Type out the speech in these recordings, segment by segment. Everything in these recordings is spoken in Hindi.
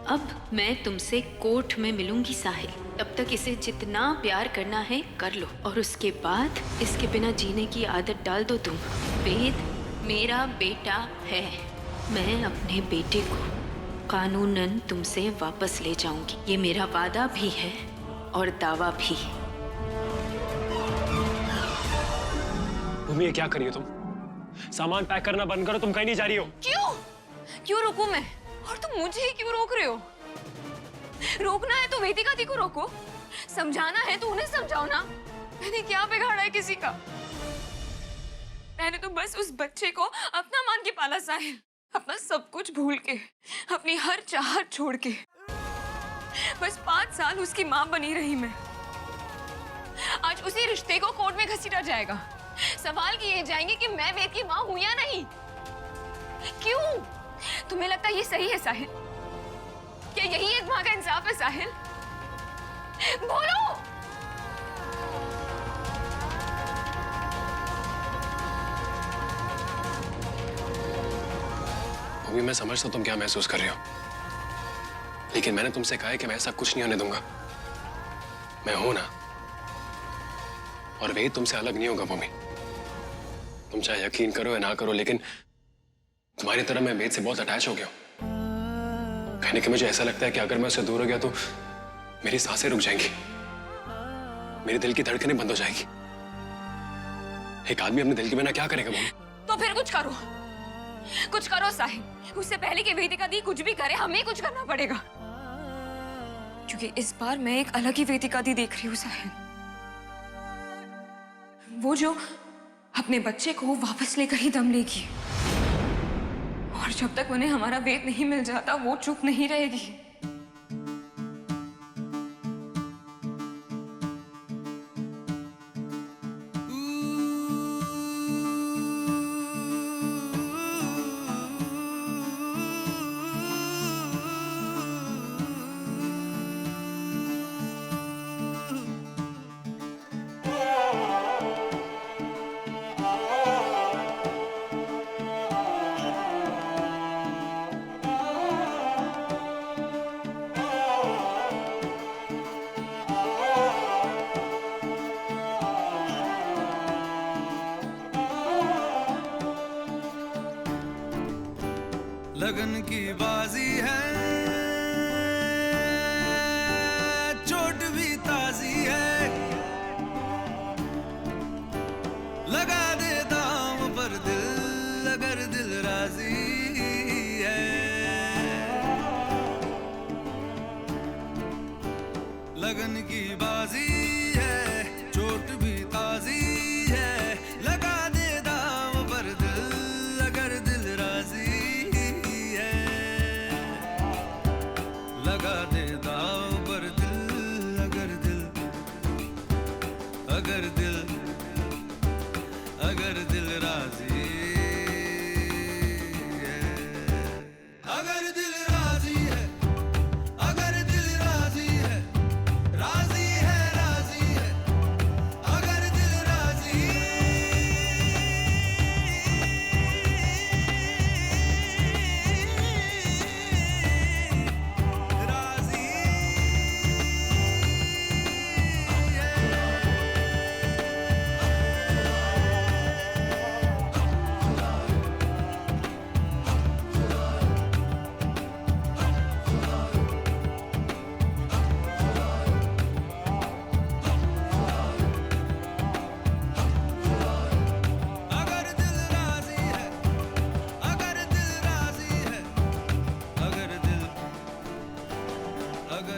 अब मैं तुमसे कोर्ट में मिलूंगी साहिल। तब तक इसे जितना प्यार करना है कर लो, और उसके बाद इसके बिना जीने की आदत डाल दो तुम। वेद मेरा बेटा है। मैं अपने बेटे को कानूनन तुमसे वापस ले जाऊंगी। ये मेरा वादा भी है और दावा भी। भूमि, ये क्या करी हो तुम? सामान पैक करना बंद करो, तुम कहीं नहीं जा रही हो। क्यों रोकूं मैं? और तुम मुझे ही क्यों रोक रहे हो? रोकना है तो वेदिका दी को रोको, समझाना है तो उन्हें समझाओ ना। मैंने क्या बिगाड़ा है किसी का? मैंने तो बस उस बच्चे को अपना मान के पाला साहिल, अपना सब कुछ भूल के, अपनी हर चाहत छोड़ के। बस 5 साल उसकी माँ बनी रही मैं। आज उसी रिश्ते को कोर्ट में घसीटा जाएगा। सवाल किए जाएंगे कि मैं वेद की माँ हूं या नहीं। क्यों? तुम्हें लगता है ये सही है साहिल? क्या यही एक माँ का इंसाफ है साहिल? बोलो। भूमि, मैं समझता हूं तुम क्या महसूस कर रही हो, लेकिन मैंने तुमसे कहा है कि मैं ऐसा कुछ नहीं होने दूंगा। मैं हूं ना, और वेद तुमसे अलग नहीं होगा भूमि। तुम चाहे यकीन करो या ना करो, लेकिन तुम्हारी तरह मैं वेद से बहुत अटैच हो गया हूं। कहने के मुझे ऐसा लगता है कि अगर मैं उससे दूर हो गया तो मेरी सांसें रुक जाएंगी, मेरे दिल की धड़कनें बंद हो जाएगी। एक आदमी अपने दिल के बिना क्या करेगा भूमि? तो फिर कुछ करो, कुछ करो साहिल। उससे पहले कि वेदिका दी कुछ भी करे, हमें कुछ करना पड़ेगा। क्योंकि इस बार मैं एक अलग ही वेदिका दी देख रही हूँ साहिल। वो जो अपने बच्चे को वापस लेकर ही दम लेगी, और जब तक उन्हें हमारा वेद नहीं मिल जाता वो चुप नहीं रहेगी। लगन की बाजी है, चोट भी ताजी है। लगा दे दाम पर दिल, अगर दिल राजी है। लगन की बाजी है, चोट भी ताजी है। लगा दे दाम पर दिल, अगर दिल राजी। लगा दे दाव पर दिल, अगर दिल, अगर दिल, अगर दिल राजी है। अगर दिल राजी है, अगर दिल राजी है, राजी है, राजी है। अगर दिल राजी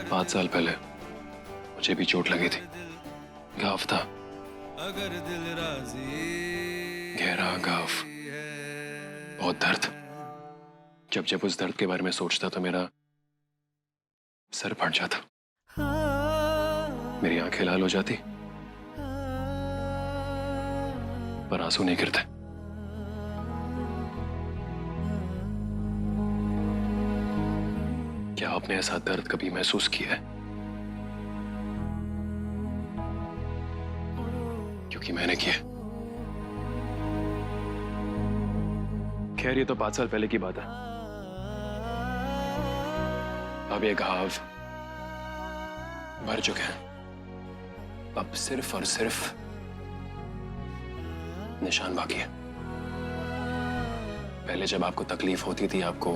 पाँच साल पहले मुझे भी चोट लगी थी। घाव था, अगर दिल राजी गहरा घाव, बहुत दर्द। जब जब उस दर्द के बारे में सोचता तो मेरा सर फट जाता, मेरी आंखें लाल हो जाती, पर आंसू नहीं गिरते। क्या आपने ऐसा दर्द कभी महसूस किया है? क्योंकि मैंने किया। खैर, ये तो 5 साल पहले की बात है। अब ये घाव भर चुके हैं। अब सिर्फ और सिर्फ निशान बाकी है। पहले जब आपको तकलीफ होती थी, आपको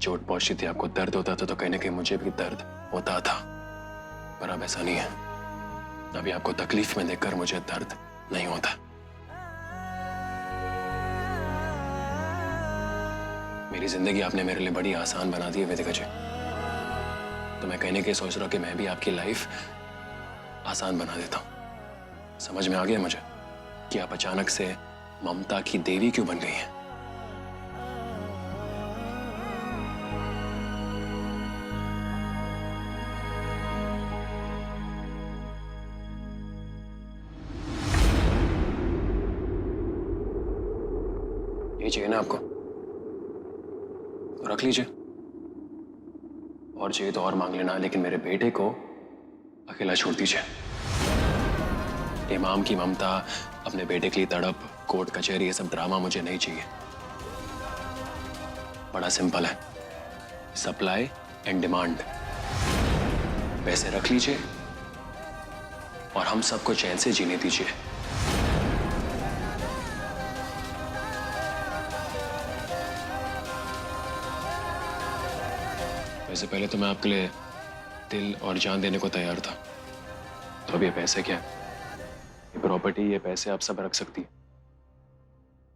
चोट पहुंचती थी, आपको दर्द होता था, तो कहीं ना कहीं मुझे भी दर्द होता था, पर अब ऐसा नहीं है। अभी आपको तकलीफ में देखकर मुझे दर्द नहीं होता। मेरी जिंदगी आपने मेरे लिए बड़ी आसान बना दी है वेदिका जी। तो मैं कहने के सोच रहा हूं कि मैं भी आपकी लाइफ आसान बना देता हूं। समझ में आ गया मुझे कि आप अचानक से ममता की देवी क्यों बन गई हैं। ये चाहिए ना आपको, तो रख लीजिए। और चाहिए तो और मांग लेना, लेकिन मेरे बेटे को अकेला छोड़ दीजिए। इमाम की ममता, अपने बेटे के लिए तड़प, कोर्ट कचहरी, ये सब ड्रामा मुझे नहीं चाहिए। बड़ा सिंपल है, सप्लाई एंड डिमांड। पैसे रख लीजिए और हम सबको चैन से जीने दीजिए। वैसे पहले तो मैं आपके लिए दिल और जान देने को तैयार था, तो अब ये पैसे क्या है? ये प्रॉपर्टी, ये पैसे आप सब रख सकती है।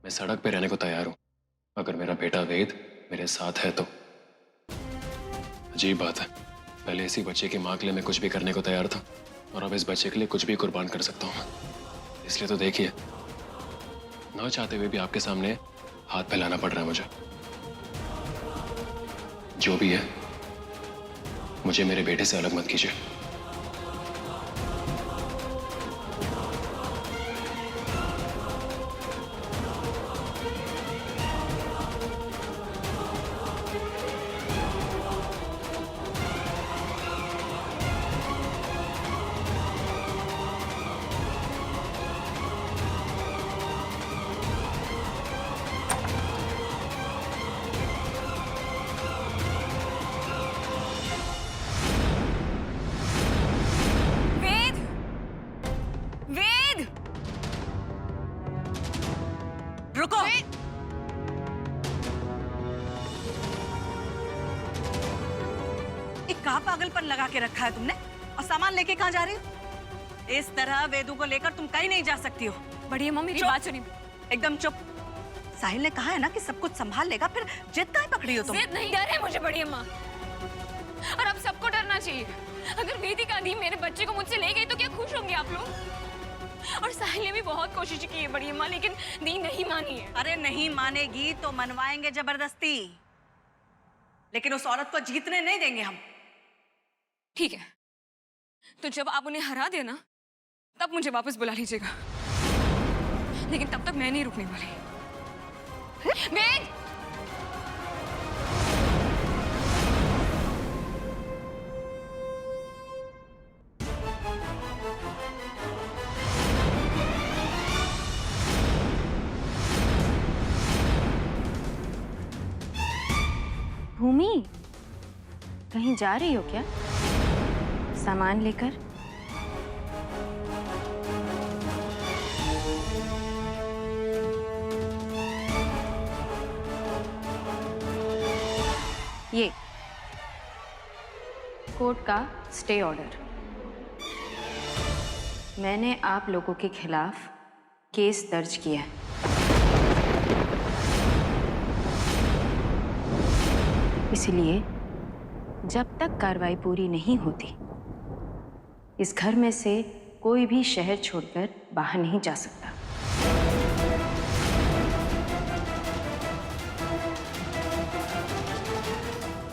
मैं सड़क पे रहने को तैयार हूं, अगर मेरा बेटा वेद मेरे साथ है तो। अजीब बात है, पहले इसी बच्चे की मां के लिए मैं कुछ भी करने को तैयार था, और अब इस बच्चे के लिए कुछ भी कुर्बान कर सकता हूं। इसलिए तो देखिए, ना चाहते हुए भी आपके सामने हाथ फैलाना पड़ रहा है मुझे। जो भी है, मुझे मेरे बेटे से अलग मत कीजिए। रुको। एक कहाँ पागलपन लगा के रखा है तुमने, और सामान लेके कहाँ जा रही हो? इस तरह वेदू को लेकर तुम कहीं नहीं जा सकती हो। बड़ी अम्मा मेरी बात सुनिए। एकदम चुप। साहिल ने कहा है ना कि सब कुछ संभाल लेगा, फिर जिद काहे पकड़ी हो तुम? जिद नहीं, डर है मुझे बड़ी अम्मा, और अब सबको डरना चाहिए। अगर वेदिका दी मेरे बच्चे को मुझसे ले गई तो क्या खुश होंगे आप लोग? और साहिल ने भी बहुत कोशिश की है बड़ी अम्मा, लेकिन दी नहीं मानी है। अरे नहीं मानेगी तो मनवाएंगे जबरदस्ती, लेकिन उस औरत को जीतने नहीं देंगे हम। ठीक है, तो जब आप उन्हें हरा देना तब मुझे वापस बुला लीजिएगा, लेकिन तब तक मैं नहीं रुकने वाली। वेद! भूमि, कहीं जा रही हो क्या? सामान लेकर? ये कोर्ट का स्टे ऑर्डर। मैंने आप लोगों के खिलाफ केस दर्ज किया है। इसलिए जब तक कार्रवाई पूरी नहीं होती, इस घर में से कोई भी शहर छोड़कर बाहर नहीं जा सकता।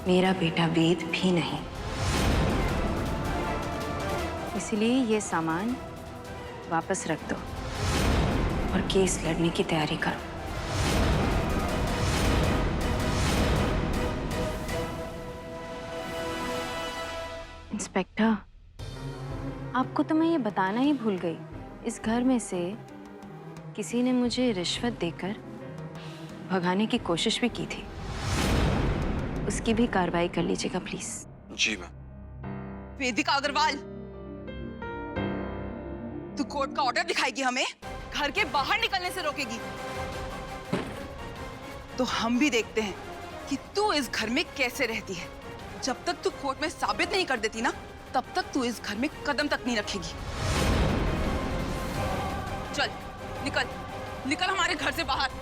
मेरा बेटा वेद भी नहीं। इसलिए ये सामान वापस रख दो और केस लड़ने की तैयारी करो। इंस्पेक्टर, आपको तो मैं ये बताना ही भूल गई, इस घर में से किसी ने मुझे रिश्वत देकर भगाने की कोशिश भी की थी। उसकी भी कार्रवाई कर लीजिएगा प्लीज। जी मैम। वेदिका अग्रवाल, तू कोर्ट का ऑर्डर दिखाएगी हमें, घर के बाहर निकलने से रोकेगी, तो हम भी देखते हैं कि तू इस घर में कैसे रहती है। जब तक तू कोर्ट में साबित नहीं कर देती ना, तब तक तू इस घर में कदम तक नहीं रखेगी। चल निकल, निकल हमारे घर से बाहर।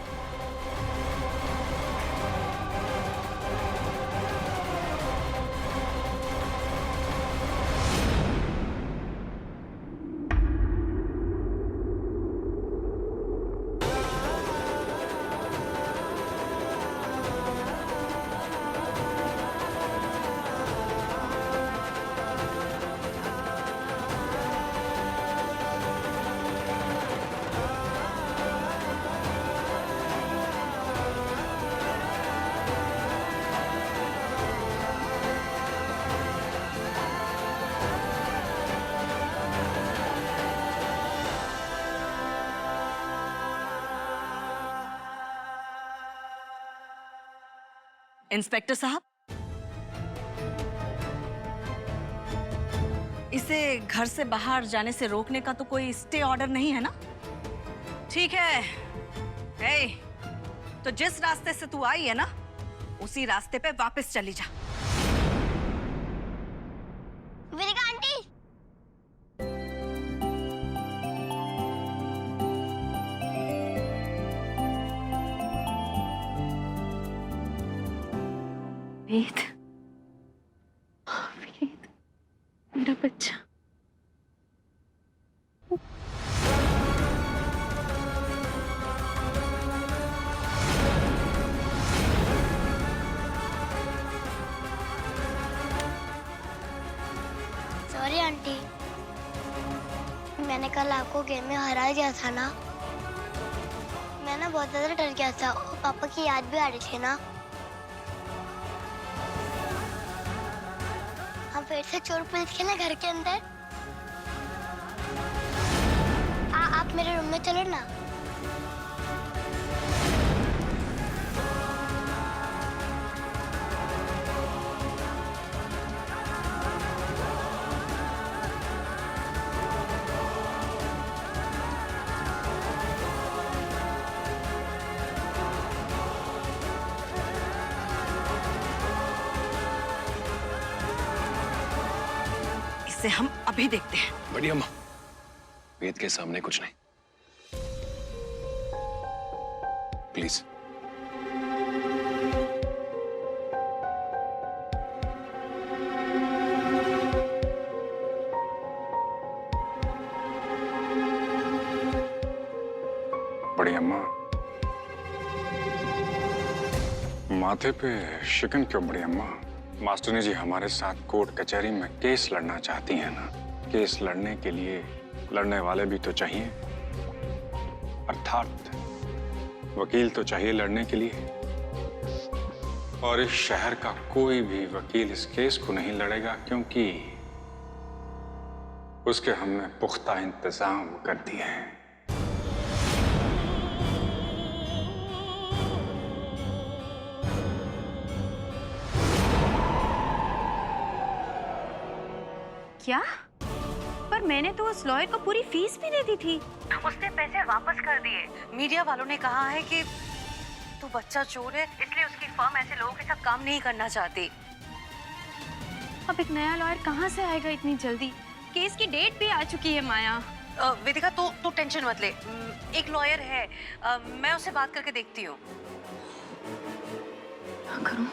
इंस्पेक्टर साहब, इसे घर से बाहर जाने से रोकने का तो कोई स्टे ऑर्डर नहीं है ना? ठीक है। ए, तो जिस रास्ते से तू आई है ना, उसी रास्ते पे वापस चली जा। वेदिका आंटी, वेद, वेद, मेरा बच्चा। सॉरी आंटी, मैंने कल आपको गेम में हरा दिया था ना। मैं ना बहुत ज्यादा डर गया था और पापा की याद भी आ रही थी ना। हम फिर से चोर पुलिस खेलें घर के अंदर। आप मेरे रूम में चलो ना। इसे हम अभी देखते हैं। बड़ी अम्मा, वेद के सामने कुछ नहीं, प्लीज। बड़ी अम्मा, माथे पे शिकन क्यों बड़ी अम्मा? मास्टरनी जी हमारे साथ कोर्ट कचहरी में केस लड़ना चाहती हैं ना। केस लड़ने के लिए लड़ने वाले भी तो चाहिए, अर्थात वकील तो चाहिए लड़ने के लिए। और इस शहर का कोई भी वकील इस केस को नहीं लड़ेगा, क्योंकि उसके हमने पुख्ता इंतजाम कर दिए हैं। क्या? पर मैंने तो उस लॉयर को पूरी फीस भी दे दी थी। उसने पैसे वापस कर दिए। मीडिया वालों ने कहा है कि तू बच्चा चोर है, इसलिए उसकी फर्म ऐसे लोगों के साथ काम नहीं करना चाहती। अब एक नया लॉयर कहाँ से आएगा इतनी जल्दी? केस की डेट भी आ चुकी है माया। वेदिका, तो टेंशन मत ले। एक लॉयर है, मैं उससे बात करके देखती हूँ। क्या करूं?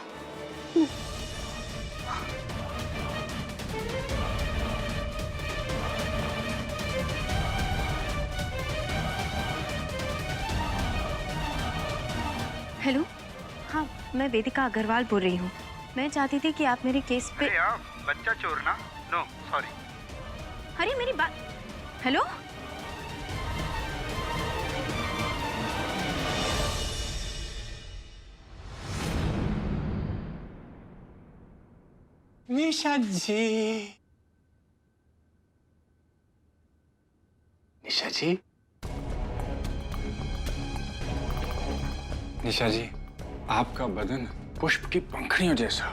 हेलो, हाँ, मैं वेदिका अग्रवाल बोल रही हूँ। मैं चाहती थी कि आप मेरे केस पे। अरे आप बच्चा चोर ना? No sorry. अरे मेरी बात। हेलो, निशा जी, निशा जी, निशा जी, आपका बदन पुष्प की पंखड़ियों जैसा,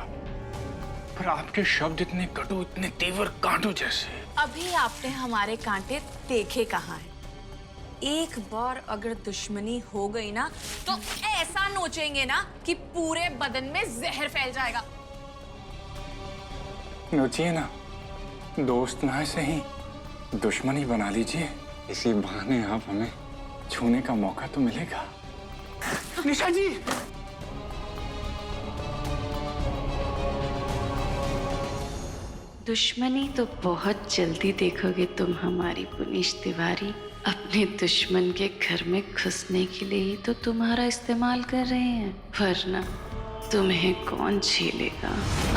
पर आपके शब्द इतने कटु, इतने तीव्र कांटों जैसे। अभी आपने हमारे कांटे देखे कहाँ हैं? एक बार अगर दुश्मनी हो गई ना तो ऐसा नोचेंगे ना कि पूरे बदन में जहर फैल जाएगा। नोचिए ना, दोस्त ना है सही, दुश्मनी बना लीजिए। इसी बहाने आप हमें छूने का मौका तो मिलेगा। निशा जी, दुश्मनी तो बहुत जल्दी देखोगे तुम हमारी पुनीश तिवारी। अपने दुश्मन के घर में घुसने के लिए ही तो तुम्हारा इस्तेमाल कर रहे हैं, वरना तुम्हें कौन झेलेगा।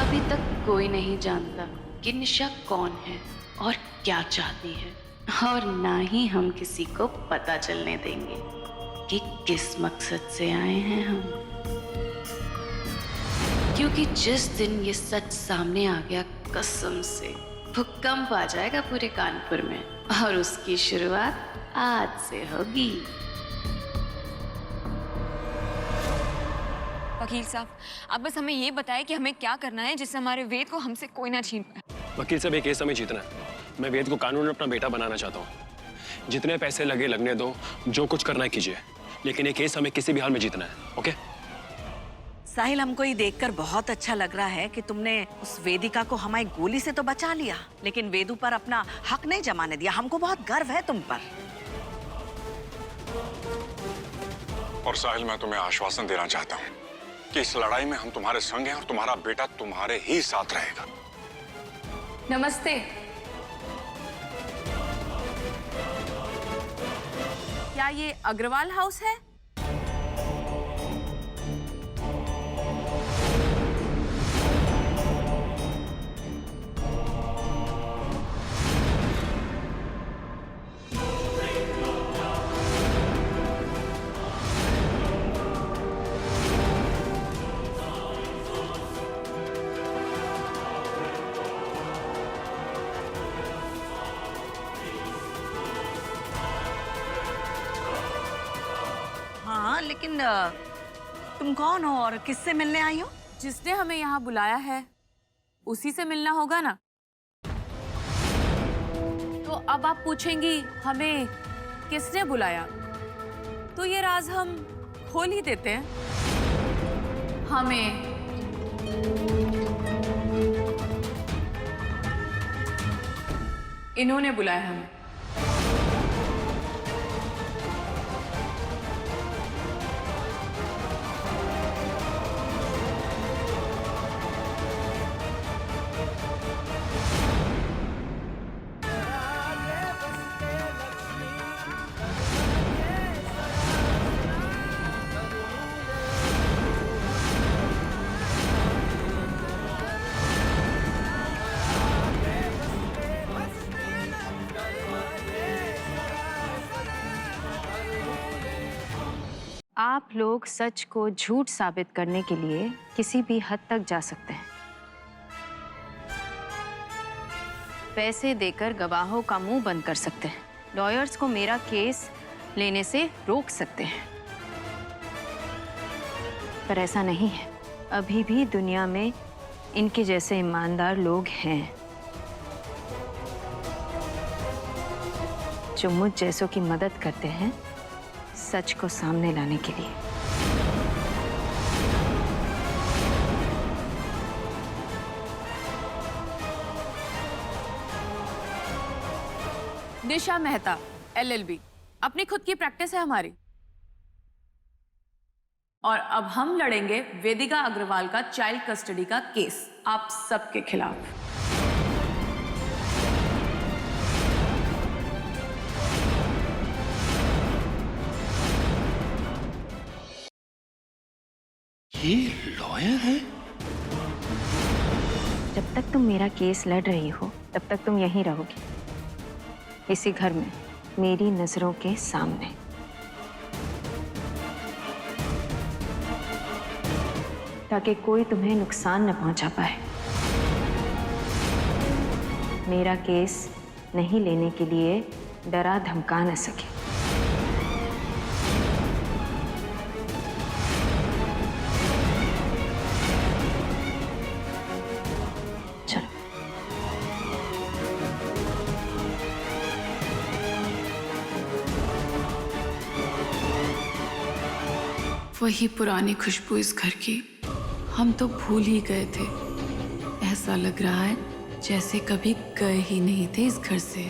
अभी तक कोई नहीं जानता कि निशा कौन है और क्या चाहती है, और ना ही हम किसी को पता चलने देंगे कि किस मकसद से आए हैं हम। क्योंकि जिस दिन ये सच सामने आ गया, कसम से भूकंप आ जाएगा पूरे कानपुर में, और उसकी शुरुआत आज से होगी। वकील साहब, आप बस हमें ये बताएं कि हमें क्या करना है जिससे हमारे वेद को हमसे कोई ना छीन पाए। वकील साहब, एक केस हमें जीतना है। मैं वेद को कानून में अपना बेटा बनाना चाहता हूँ। जितने पैसे लगे लगने दो, जो कुछ करना है कीजिए, लेकिन ये केस हमें किसी भी हाल में जीतना है। ओके साहिल, हमको ये देखकर बहुत अच्छा लग रहा है कि तुमने उस वेदिका को हमारी गोली से तो बचा लिया, लेकिन वेदू पर अपना हक नहीं जमाने दिया। हमको बहुत गर्व है तुम पर। और साहिल, मैं तुम्हें आश्वासन देना चाहता हूँ कि इस लड़ाई में हम तुम्हारे संग हैं और तुम्हारा बेटा तुम्हारे ही साथ रहेगा। नमस्ते। क्या ये अग्रवाल हाउस है? हाँ, लेकिन तुम कौन हो और किससे मिलने आई हो? जिसने हमें यहाँ बुलाया है उसी से मिलना होगा ना। तो अब आप पूछेंगी हमें किसने बुलाया, तो ये राज हम खोल ही देते हैं। हमें इन्होंने बुलाया हमें। आप लोग सच को झूठ साबित करने के लिए किसी भी हद तक जा सकते हैं। पैसे देकर गवाहों का मुंह बंद कर सकते हैं, लॉयर्स को मेरा केस लेने से रोक सकते हैं, पर ऐसा नहीं है। अभी भी दुनिया में इनके जैसे ईमानदार लोग हैं जो मुझ जैसों की मदद करते हैं सच को सामने लाने के लिए। निशा मेहता LLB, अपनी खुद की प्रैक्टिस है हमारी। और अब हम लड़ेंगे वेदिका अग्रवाल का चाइल्ड कस्टडी का केस आप सबके खिलाफ। ये लॉयर है? जब तक तुम मेरा केस लड़ रही हो तब तक तुम यहीं रहोगी, इसी घर में, मेरी नजरों के सामने। ताकि कोई तुम्हें नुकसान न पहुंचा पाए। मेरा केस नहीं लेने के लिए डरा धमका न सके। वही पुरानी खुशबू इस घर की। हम तो भूल ही गए थे। ऐसा लग रहा है जैसे कभी गए ही नहीं थे इस घर से।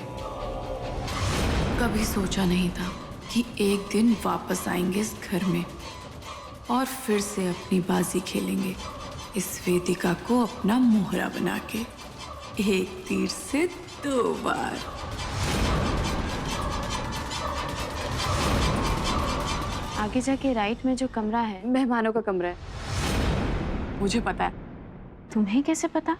कभी सोचा नहीं था कि एक दिन वापस आएंगे इस घर में और फिर से अपनी बाजी खेलेंगे, इस वेदिका को अपना मोहरा बना के। एक तीर से 2 बार। आगे जाके राइट में जो कमरा है मेहमानों का कमरा है। मुझे पता है। तुम्हें कैसे पता?